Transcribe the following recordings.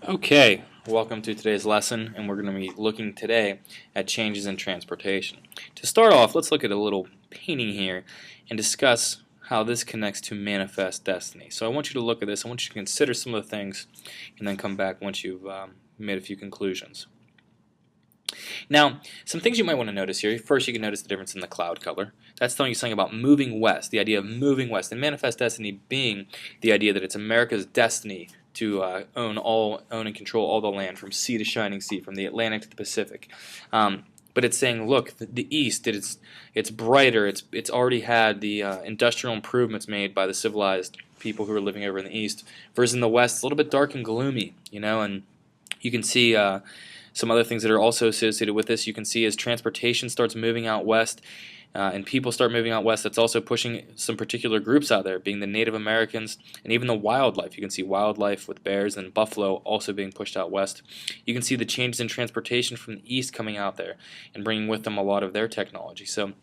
Okay, welcome to today's lesson, and we're going to be looking today at changes in transportation. To start off, let's look at a little painting here and discuss how this connects to manifest destiny. So I want you to look at this, I want you to consider some of the things, and then come back once you've made a few conclusions. Now, some things you might want to notice here. First, you can notice the difference in the cloud color. That's telling you something about moving west, the idea of moving west, and manifest destiny being the idea that it's America's destiny to own and control all the land from sea to shining sea, from the Atlantic to the Pacific. But it's saying, look, the East, it's brighter. It's already had the industrial improvements made by the civilized people who are living over in the East. Versus in the West, it's a little bit dark and gloomy, and you can see some other things that are also associated with this. You can see as transportation starts moving out west and people start moving out west, that's also pushing some particular groups out there, being the Native Americans and even the wildlife. You can see wildlife with bears and buffalo also being pushed out west. You can see the changes in transportation from the east coming out there and bringing with them a lot of their technology. So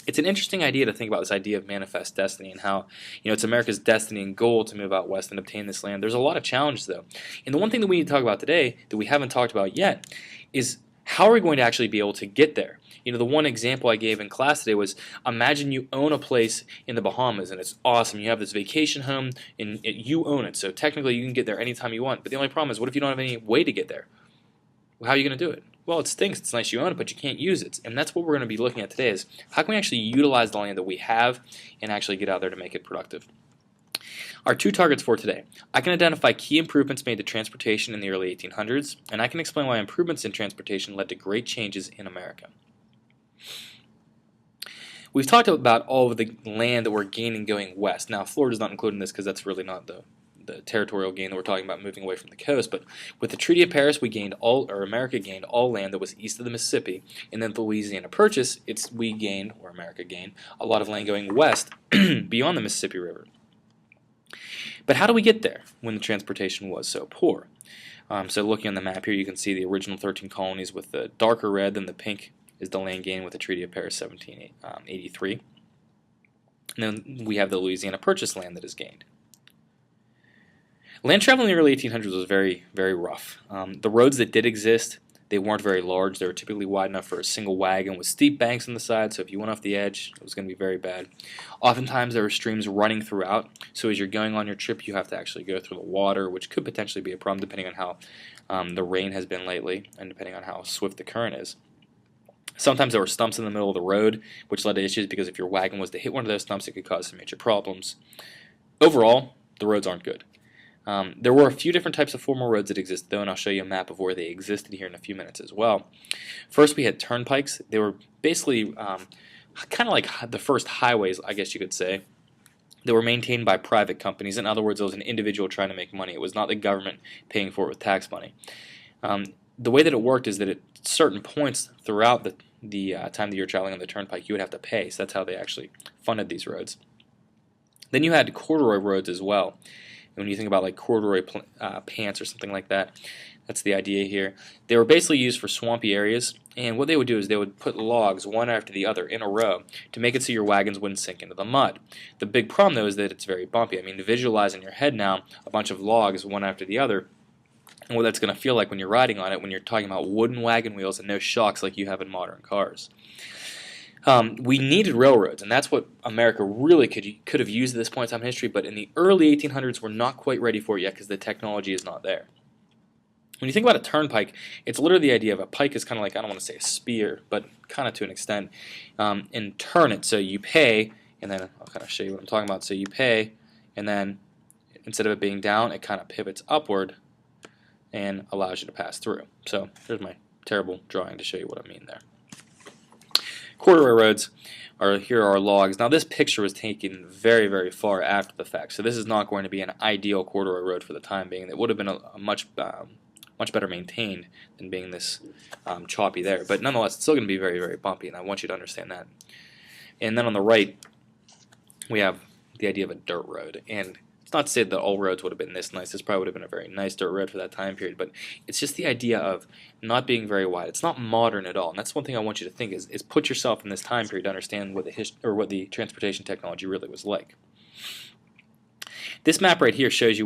it's an interesting idea to think about, this idea of manifest destiny and how it's America's destiny and goal to move out west and obtain this land. There's a lot of challenges though, and the one thing that we need to talk about today that we haven't talked about yet is how are we going to actually be able to get there. The one example I gave in class today was, imagine you own a place in the Bahamas and it's awesome. You have this vacation home and you own it, so technically you can get there anytime you want. But the only problem is, what if you don't have any way to get there? Well, how are you going to do it? Well, it stinks. It's nice you own it, but you can't use it. And that's what we're going to be looking at today, is how can we actually utilize the land that we have and actually get out there to make it productive. Our two targets for today: I can identify key improvements made to transportation in the early 1800s, and I can explain why improvements in transportation led to great changes in America. We've talked about all of the land that we're gaining going west. Now, Florida's not included in this because that's really not the territorial gain that we're talking about, moving away from the coast. But with the Treaty of Paris, America gained all land that was east of the Mississippi, and then the Louisiana Purchase, America gained a lot of land going west beyond the Mississippi River. But how do we get there when the transportation was so poor? So looking on the map here, you can see the original 13 colonies with the darker red than the pink is the land gain with the Treaty of Paris 1783. And then we have the Louisiana Purchase land that is gained. Land travel in the early 1800s was very, very rough. The roads that did exist, they weren't very large. They were typically wide enough for a single wagon with steep banks on the side, so if you went off the edge, it was going to be very bad. Oftentimes there were streams running throughout, so as you're going on your trip, you have to actually go through the water, which could potentially be a problem depending on how the rain has been lately and depending on how swift the current is. Sometimes there were stumps in the middle of the road, which led to issues because if your wagon was to hit one of those stumps, it could cause some major problems. Overall, the roads aren't good. There were a few different types of formal roads that existed, though, and I'll show you a map of where they existed here in a few minutes as well. First, we had turnpikes. They were basically kind of like the first highways, I guess you could say. They were maintained by private companies. In other words, it was an individual trying to make money. It was not the government paying for it with tax money. The way that it worked is that at certain points throughout the time that you're traveling on the turnpike, you would have to pay. So that's how they actually funded these roads. Then you had corduroy roads as well. And when you think about like corduroy pants or something like that, that's the idea here. They were basically used for swampy areas, and what they would do is they would put logs one after the other in a row to make it so your wagons wouldn't sink into the mud. The big problem though is that it's very bumpy. I mean, visualize in your head now a bunch of logs one after the other, and what that's going to feel like when you're riding on it, when you're talking about wooden wagon wheels and no shocks like you have in modern cars. We needed railroads, and that's what America really could have used at this point in time in history, but in the early 1800s, we're not quite ready for it yet because the technology is not there. When you think about a turnpike, it's literally the idea of a pike is kind of like, I don't want to say a spear, but kind of to an extent, and turn it. So you pay, and then I'll kind of show you what I'm talking about. So you pay, and then instead of it being down, it kind of pivots upward and allows you to pass through. So there's my terrible drawing to show you what I mean there. Corduroy roads here are logs. Now this picture was taken very, very far after the fact, so this is not going to be an ideal corduroy road for the time being. It would have been a much better maintained than being this choppy there. But nonetheless, it's still going to be very, very bumpy, and I want you to understand that. And then on the right, we have the idea of a dirt road. And it's not to say that all roads would have been this nice. This probably would have been a very nice dirt road for that time period, but it's just the idea of not being very wide. It's not modern at all, and that's one thing I want you to think is put yourself in this time period to understand what the transportation technology really was like. This map right here shows you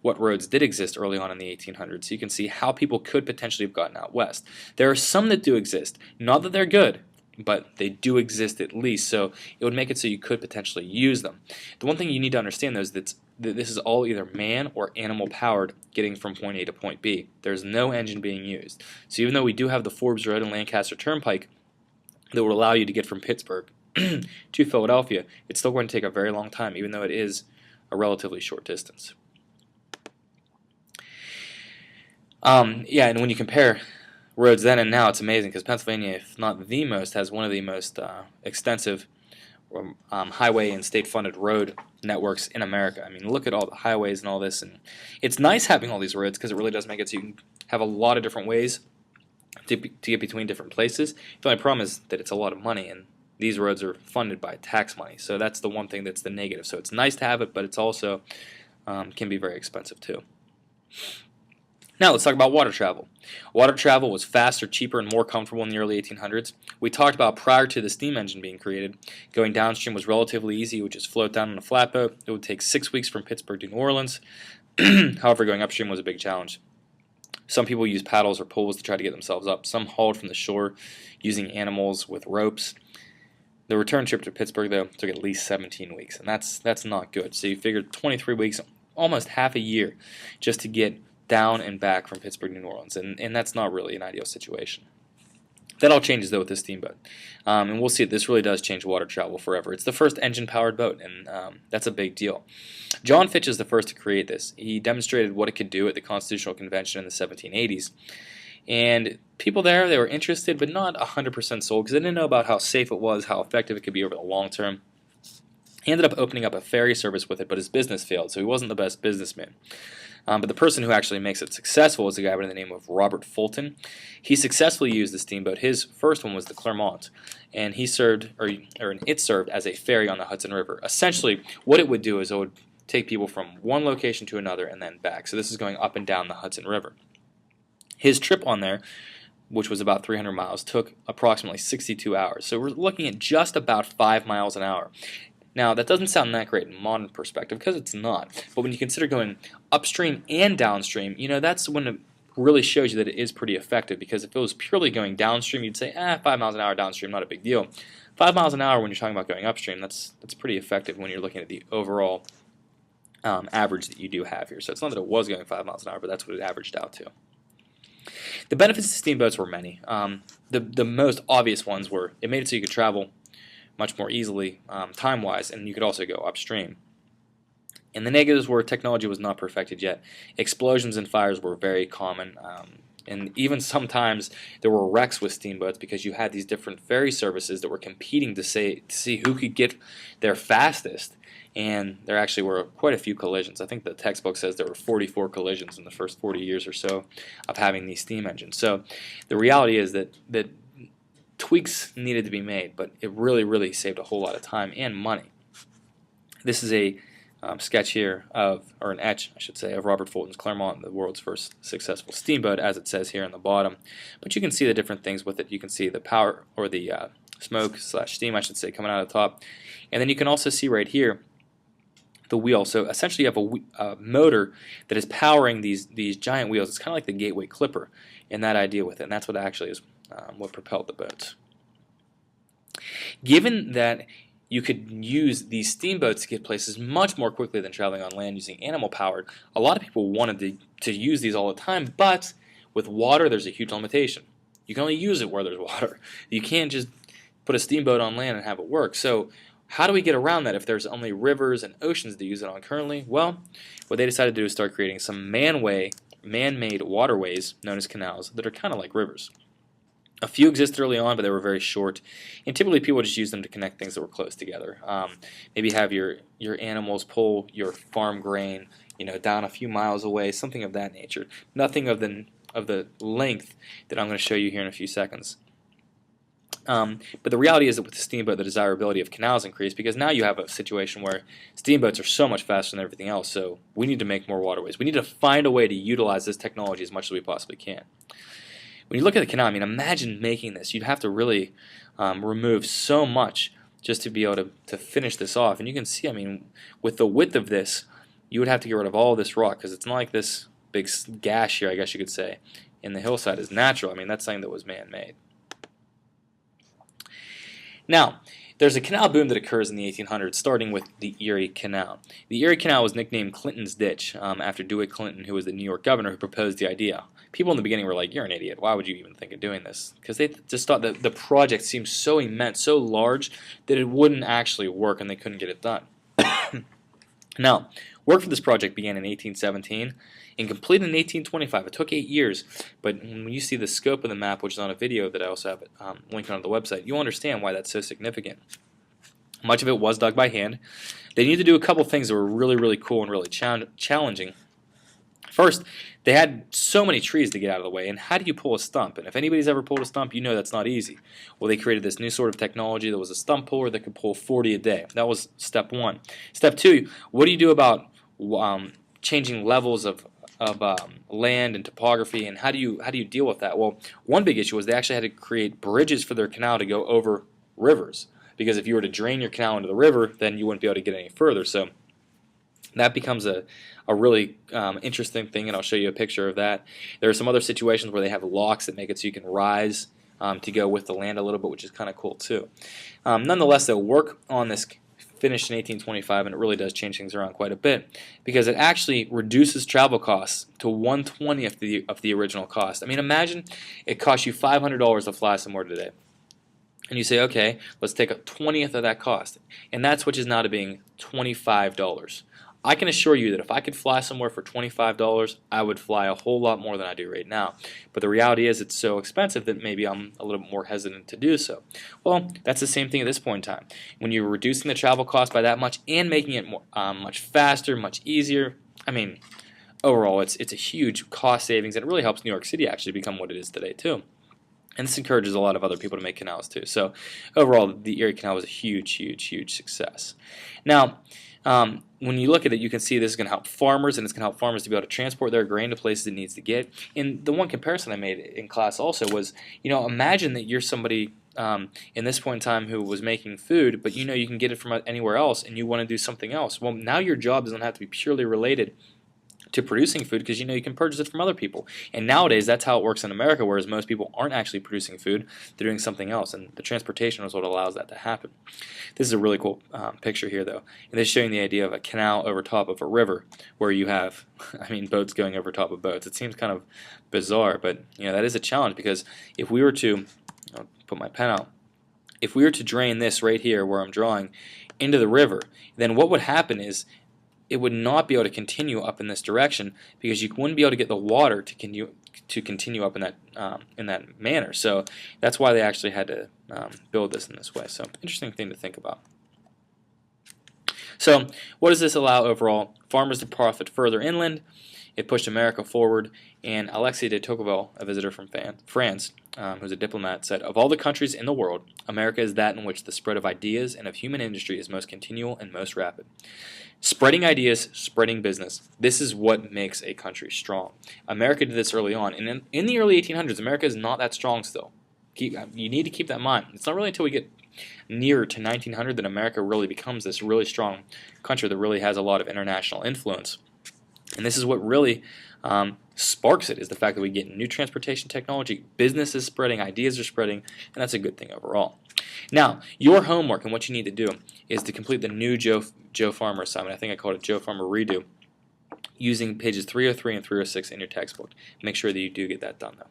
what roads did exist early on in the 1800s, so you can see how people could potentially have gotten out west. There are some that do exist, not that they're good, but they do exist at least, so it would make it so you could potentially use them. The one thing you need to understand, though, is that this is all either man or animal powered getting from point A to point B. There's no engine being used. So even though we do have the Forbes Road and Lancaster Turnpike that would allow you to get from Pittsburgh to Philadelphia, it's still going to take a very long time, even though it is a relatively short distance. Yeah, and when you compare roads then and now, it's amazing because Pennsylvania, if not the most, has one of the most extensive highway and state-funded road networks in America. I mean, look at all the highways and all this, and it's nice having all these roads because it really does make it so you can have a lot of different ways to get between different places. The only problem is that it's a lot of money, and these roads are funded by tax money, so that's the one thing that's the negative. So it's nice to have it, but it's also can be very expensive too. Now let's talk about water travel. Water travel was faster, cheaper, and more comfortable in the early 1800s. We talked about prior to the steam engine being created, going downstream was relatively easy. You would just float down on a flatboat. It would take 6 weeks from Pittsburgh to New Orleans. However, going upstream was a big challenge. Some people used paddles or poles to try to get themselves up. Some hauled from the shore using animals with ropes. The return trip to Pittsburgh, though, took at least 17 weeks, and that's not good. So you figured 23 weeks, almost half a year, just to get down and back from Pittsburgh to New Orleans, and that's not really an ideal situation. That all changes, though, with this steamboat, and we'll see that this really does change water travel forever. It's the first engine-powered boat, and that's a big deal. John Fitch is the first to create this. He demonstrated what it could do at the Constitutional Convention in the 1780s, and people there, they were interested, but not 100% sold, because they didn't know about how safe it was, how effective it could be over the long term. He ended up opening up a ferry service with it, but his business failed, so he wasn't the best businessman. But the person who actually makes it successful is a guy by the name of Robert Fulton. He successfully used the steamboat. His first one was the Clermont, and he served, it served as a ferry on the Hudson River. Essentially, what it would do is it would take people from one location to another and then back. So this is going up and down the Hudson River. His trip on there, which was about 300 miles, took approximately 62 hours. So we're looking at just about 5 miles an hour. Now, that doesn't sound that great in modern perspective, because it's not. But when you consider going upstream and downstream, that's when it really shows you that it is pretty effective, because if it was purely going downstream, you'd say, 5 miles an hour downstream, not a big deal. 5 miles an hour when you're talking about going upstream, that's pretty effective when you're looking at the overall average that you do have here. So it's not that it was going 5 miles an hour, but that's what it averaged out to. The benefits of steamboats were many. The most obvious ones were it made it so you could travel much more easily time-wise, and you could also go upstream. And the negatives were technology was not perfected yet. Explosions and fires were very common, and even sometimes there were wrecks with steamboats because you had these different ferry services that were competing to see who could get there fastest, and there actually were quite a few collisions. I think the textbook says there were 44 collisions in the first 40 years or so of having these steam engines. So the reality is that tweaks needed to be made, but it really saved a whole lot of time and money. This is a sketch here or an etch, I should say, of Robert Fulton's Clermont, the world's first successful steamboat, as it says here in the bottom. But you can see the different things with it. You can see the power, or the smoke/steam, I should say, coming out of the top. And then you can also see right here the wheel. So essentially you have a motor that is powering these giant wheels. It's kind of like the Gateway Clipper in that idea with it, and that's what actually is what propelled the boats. Given that you could use these steamboats to get places much more quickly than traveling on land using animal-powered, a lot of people wanted to use these all the time, but with water there's a huge limitation. You can only use it where there's water. You can't just put a steamboat on land and have it work. So how do we get around that if there's only rivers and oceans to use it on currently? Well, what they decided to do is start creating some man-made waterways known as canals that are kind of like rivers. A few existed early on, but they were very short, and typically people just use them to connect things that were close together. Maybe have your animals pull your farm grain, down a few miles away, something of that nature. Nothing of the length that I'm going to show you here in a few seconds. But the reality is that with the steamboat, the desirability of canals increased, because now you have a situation where steamboats are so much faster than everything else, so we need to make more waterways. We need to find a way to utilize this technology as much as we possibly can. When you look at the canal, imagine making this. You'd have to really remove so much just to be able to finish this off. And you can see, with the width of this, you would have to get rid of all this rock, because it's not like this big gash here, I guess you could say, in the hillside is natural. I mean, that's something that was man-made. Now, there's a canal boom that occurs in the 1800s, starting with the Erie Canal. The Erie Canal was nicknamed Clinton's Ditch after DeWitt Clinton, who was the New York governor who proposed the idea. People in the beginning were like, "You're an idiot. Why would you even think of doing this?" Because they just thought that the project seemed so immense, so large, that it wouldn't actually work and they couldn't get it done. Now, work for this project began in 1817 and completed in 1825. It took 8 years, but when you see the scope of the map, which is on a video that I also have linked on the website, you'll understand why that's so significant. Much of it was dug by hand. They needed to do a couple things that were really, really cool and really challenging. First, they had so many trees to get out of the way, and how do you pull a stump? And if anybody's ever pulled a stump, you know that's not easy. Well, they created this new sort of technology that was a stump puller that could pull 40 a day. That was step one. Step two, what do you do about changing levels of land and topography, and how do you deal with that? Well, one big issue was they actually had to create bridges for their canal to go over rivers, because if you were to drain your canal into the river, then you wouldn't be able to get any further. So that becomes a really interesting thing, and I'll show you a picture of that. There are some other situations where they have locks that make it so you can rise to go with the land a little bit, which is kind of cool too. Nonetheless, though, work on this finished in 1825, and it really does change things around quite a bit, because it actually reduces travel costs to 1/20 of the original cost. I mean, imagine it costs you $500 to fly somewhere today. And you say, okay, let's take a 20th of that cost. And that switches now to being $25. I can assure you that if I could fly somewhere for $25, I would fly a whole lot more than I do right now. But the reality is it's so expensive that maybe I'm a little bit more hesitant to do so. Well, that's the same thing at this point in time. When you're reducing the travel cost by that much and making it more, much faster, much easier, I mean, overall it's a huge cost savings, and it really helps New York City actually become what it is today too. And this encourages a lot of other people to make canals too. So overall, the Erie Canal was a huge, huge, huge success. Now, when you look at it, you can see this is going to help farmers, and it's going to help farmers to be able to transport their grain to places it needs to get. And the one comparison I made in class also was, imagine that you're somebody in this point in time who was making food, but you can get it from anywhere else, and you want to do something else. Well, now your job doesn't have to be purely related to producing food, because you can purchase it from other people. And nowadays that's how it works in America, whereas most people aren't actually producing food, they're doing something else, and the transportation is what allows that to happen. This is a really cool picture here though, and this is showing the idea of a canal over top of a river where you have boats going over top of boats. It seems kind of bizarre, but that is a challenge, because if we were to, I'll put my pen out, if we were to drain this right here where I'm drawing into the river, then what would happen is it would not be able to continue up in this direction, because you wouldn't be able to get the water to continue up in that manner. So that's why they actually had to build this in this way. So interesting thing to think about. So what does this allow overall? Farmers to profit further inland. It pushed America forward, and Alexis de Tocqueville, a visitor from France, who's a diplomat, said, "Of all the countries in the world, America is that in which the spread of ideas and of human industry is most continual and most rapid." Spreading ideas, spreading business, this is what makes a country strong. America did this early on, and in the early 1800s, America is not that strong still. You need to keep that in mind. It's not really until we get nearer to 1900 that America really becomes this really strong country that really has a lot of international influence. And this is what really sparks it, is the fact that we get new transportation technology, business is spreading, ideas are spreading, and that's a good thing overall. Now, your homework and what you need to do is to complete the new Joe Farmer assignment. I think I called it Joe Farmer Redo, using pages 303 and 306 in your textbook. Make sure that you do get that done, though.